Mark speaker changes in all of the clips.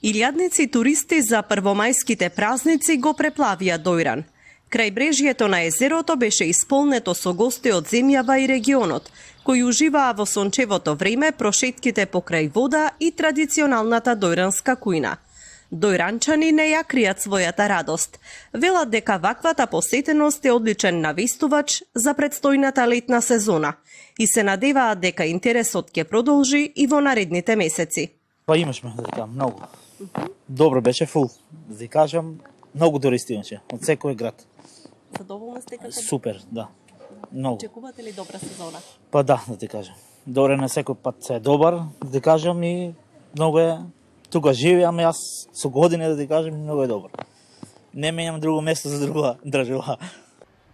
Speaker 1: Илјадници туристи за првомајските празници го преплавија Дојран. Крајбрежјето на езерото беше исполнето со гости од земјава и регионот, кои уживаа во сончевото време, прошетките покрај вода и традиционалната дојранска кујна. Дојранчани не ја кријат својата радост. Велат дека ваквата посетеност е одличен навестувач за предстојната летна сезона и се надеваат дека интересот ќе продолжи и во наредните месеци.
Speaker 2: Па имашме, да кажам, многу. Добро беше, фул. Да кажам, многу туристи имаше, од секој град.
Speaker 1: Задоволни сте како?
Speaker 2: Супер, да. Многу.
Speaker 1: Очекувате ли добра сезона?
Speaker 2: Па да ти кажам. Добре, на секој пат се е добар, да ти кажам, и многу е. Тука живеам јас со години, да ти кажам, многу е добар. Не менјам друго место за друга држава.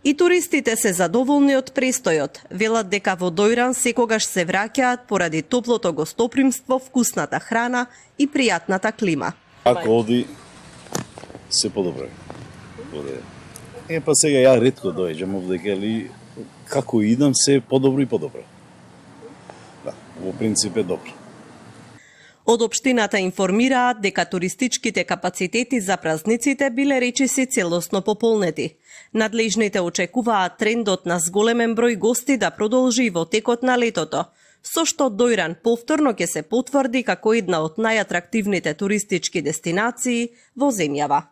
Speaker 1: И туристите се задоволни од престојот. Велат дека во Дојран секогаш се враќаат поради топлото гостопримство, вкусната храна и пријатната клима.
Speaker 3: Ако оди, се подобро. Па сега ја ретко дојđам овде, али како идам се подобро и подобро. Да, во принцип е добро.
Speaker 1: Од општината информираат дека туристичките капацитети за празниците биле речиси целосно пополнети. Надлежните очекуваат трендот на зголемен број гости да продолжи и во текот на летото, со што Дојран повторно ќе се потврди како една од најатрактивните туристички дестинации во земјава.